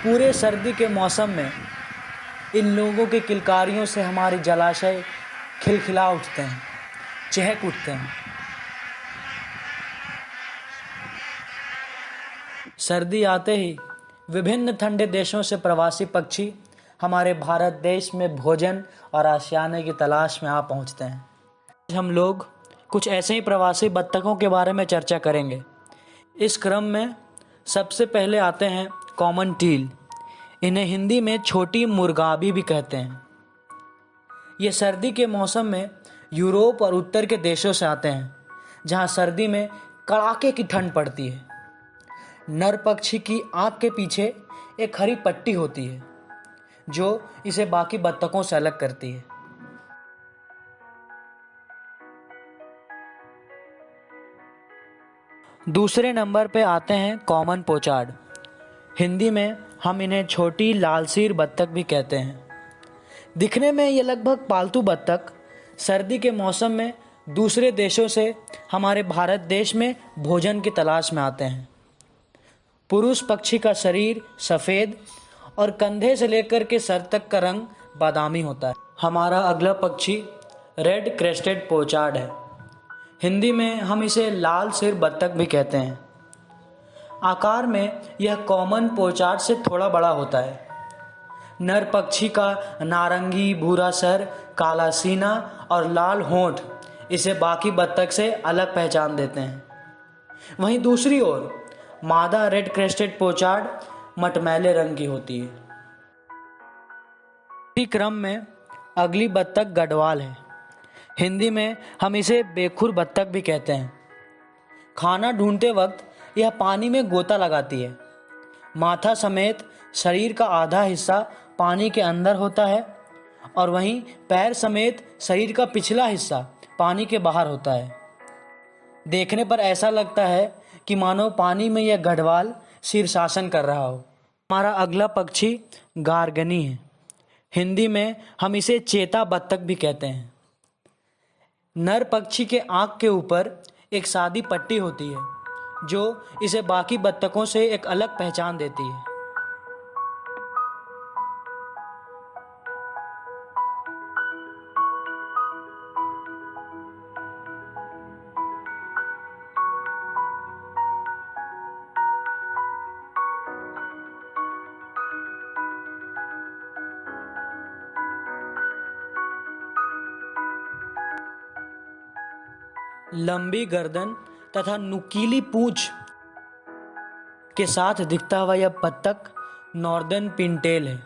पूरे सर्दी के मौसम में इन लोगों की किलकारियों से हमारे जलाशय खिलखिला उठते हैं, चहक उठते हैं। सर्दी आते ही विभिन्न ठंडे देशों से प्रवासी पक्षी हमारे भारत देश में भोजन और आशियाने की तलाश में आ पहुंचते हैं। आज हम लोग कुछ ऐसे ही प्रवासी बत्तखों के बारे में चर्चा करेंगे। इस क्रम में सबसे पहले आते हैं कॉमन टील। इन्हें हिंदी में छोटी मुर्गाबी भी कहते हैं। ये सर्दी के मौसम में यूरोप और उत्तर के देशों से आते हैं, जहां सर्दी में कड़ाके की ठंड पड़ती है। नर पक्षी की आंख के पीछे एक हरी पट्टी होती है, जो इसे बाकी बत्तखों से अलग करती है। दूसरे नंबर पे आते हैं कॉमन पोचार्ड। हिंदी में हम इन्हें छोटी लालसीर बत्तख भी कहते हैं। दिखने में ये लगभग पालतू बत्तख सर्दी के मौसम में दूसरे देशों से हमारे भारत देश में भोजन की तलाश में आते हैं। पुरुष पक्षी का शरीर सफ़ेद और कंधे से लेकर के सर तक का रंग बादामी होता है। हमारा अगला पक्षी रेड क्रेस्टेड पोचार्ड है। हिंदी में हम इसे लाल सिर बत्तख भी कहते हैं। आकार में यह कॉमन पोचार्ड से थोड़ा बड़ा होता है। नर पक्षी का नारंगी भूरा सर, काला सीना और लाल होंठ इसे बाकी बत्तख से अलग पहचान देते हैं। वहीं दूसरी ओर मादा रेड क्रेस्टेड पोचार्ड मटमैले रंग की होती है। इसी क्रम में अगली बत्तख गढ़वाल है। हिंदी में हम इसे बेखुर बत्तख भी कहते हैं। खाना ढूंढते वक्त यह पानी में गोता लगाती है। माथा समेत शरीर का आधा हिस्सा पानी के अंदर होता है और वहीं पैर समेत शरीर का पिछला हिस्सा पानी के बाहर होता है। देखने पर ऐसा लगता है कि मानो पानी में यह गढ़वाल शीर्षासन कर रहा हो। हमारा अगला पक्षी गारगनी है। हिंदी में हम इसे चेता बत्तख भी कहते हैं। नर पक्षी के आँख के ऊपर एक सादी पट्टी होती है, जो इसे बाकी बत्तखों से एक अलग पहचान देती है। लंबी गर्दन तथा नुकीली पूंछ के साथ दिखता हुआ यह बत्तख नॉर्दर्न पिनटेल है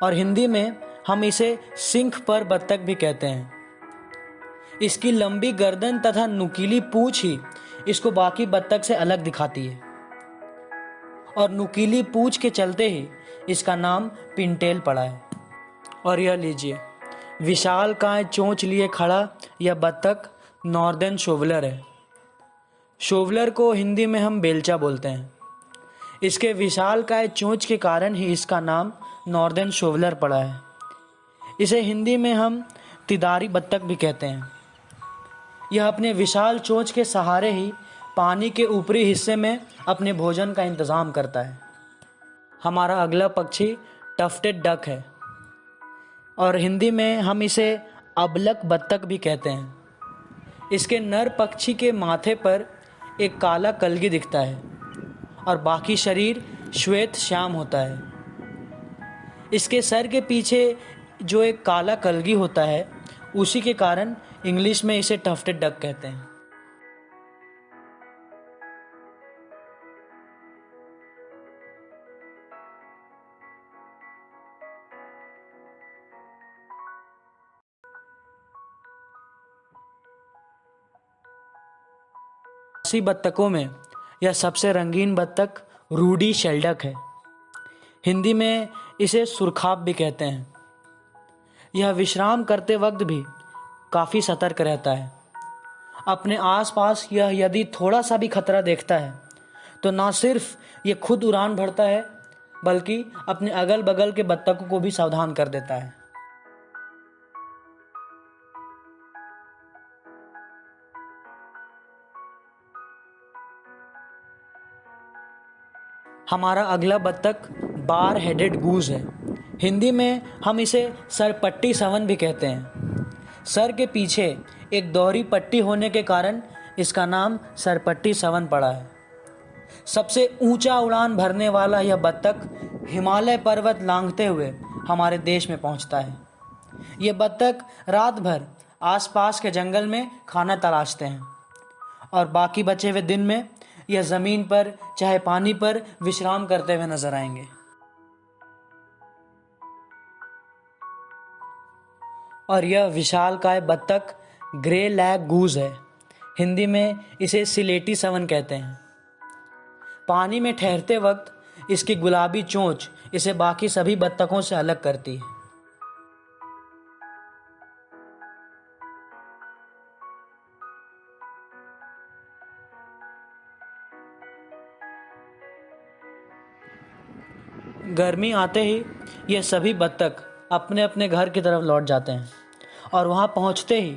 और हिंदी में हम इसे सिंख पर बत्तख भी कहते हैं। इसकी लंबी गर्दन तथा नुकीली पूंछ ही इसको बाकी बत्तख से अलग दिखाती है और नुकीली पूंछ के चलते ही इसका नाम पिनटेल पड़ा है। और यह लीजिए, विशालकाय चोंच लिए खड़ा यह बत्तख नॉर्दर्न शोवलर है। शोवलर को हिंदी में हम बेलचा बोलते हैं। इसके विशालकाय चोंच के कारण ही इसका नाम नॉर्दर्न शोवलर पड़ा है। इसे हिंदी में हम तिदारी बत्तख भी कहते हैं। यह अपने विशाल चोंच के सहारे ही पानी के ऊपरी हिस्से में अपने भोजन का इंतजाम करता है। हमारा अगला पक्षी टफ्टेड डक है और हिंदी में हम इसे अबलक बत्तख भी कहते हैं। इसके नर पक्षी के माथे पर एक काला कलगी दिखता है और बाकी शरीर श्वेत श्याम होता है। इसके सर के पीछे जो एक काला कलगी होता है, उसी के कारण इंग्लिश में इसे टफ्टेड डक कहते हैं। प्रवासी बत्तखों में यह सबसे रंगीन बत्तख रूडी शेल्डक है। हिंदी में इसे सुरखाब भी कहते हैं। यह विश्राम करते वक्त भी काफ़ी सतर्क रहता है। अपने आसपास यह यदि थोड़ा सा भी खतरा देखता है तो ना सिर्फ ये खुद उड़ान भरता है, बल्कि अपने अगल बगल के बत्तखों को भी सावधान कर देता है। हमारा अगला बत्तख बार हेडेड गूज है। हिंदी में हम इसे सरपट्टी सवन भी कहते हैं। सर के पीछे एक दोहरी पट्टी होने के कारण इसका नाम सरपट्टी सवन पड़ा है। सबसे ऊंचा उड़ान भरने वाला यह बत्तख हिमालय पर्वत लांघते हुए हमारे देश में पहुंचता है। ये बत्तख रात भर आसपास के जंगल में खाना तलाशते हैं और बाकी बचे हुए दिन में यह ज़मीन पर चाहे पानी पर विश्राम करते हुए नजर आएंगे। और यह विशालकाय बत्तख ग्रे लैग गूज है। हिंदी में इसे सिलेटी सवन कहते हैं। पानी में ठहरते वक्त इसकी गुलाबी चोंच इसे बाकी सभी बत्तखों से अलग करती है। गर्मी आते ही ये सभी बत्तख अपने अपने घर की तरफ लौट जाते हैं और वहाँ पहुँचते ही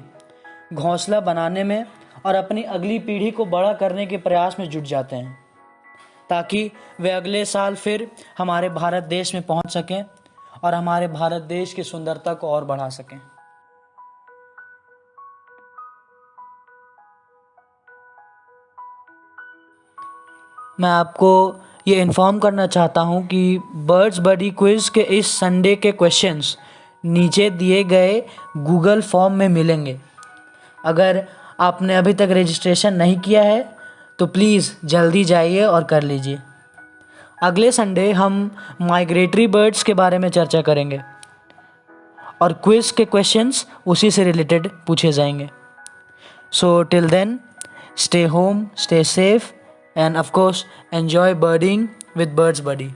घोंसला बनाने में और अपनी अगली पीढ़ी को बड़ा करने के प्रयास में जुट जाते हैं, ताकि वे अगले साल फिर हमारे भारत देश में पहुँच सकें और हमारे भारत देश की सुंदरता को और बढ़ा सकें। मैं आपको ये इन्फॉर्म करना चाहता हूँ कि बर्ड्स बडी क्विज़ के इस संडे के क्वेश्चंस नीचे दिए गए गूगल फॉर्म में मिलेंगे। अगर आपने अभी तक रजिस्ट्रेशन नहीं किया है तो प्लीज़ जल्दी जाइए और कर लीजिए। अगले संडे हम माइग्रेटरी बर्ड्स के बारे में चर्चा करेंगे और क्विज़ के क्वेश्चंस उसी से रिलेटेड पूछे जाएंगे। So till then, stay home, stay safe, and of course enjoy birding with Birds Buddy.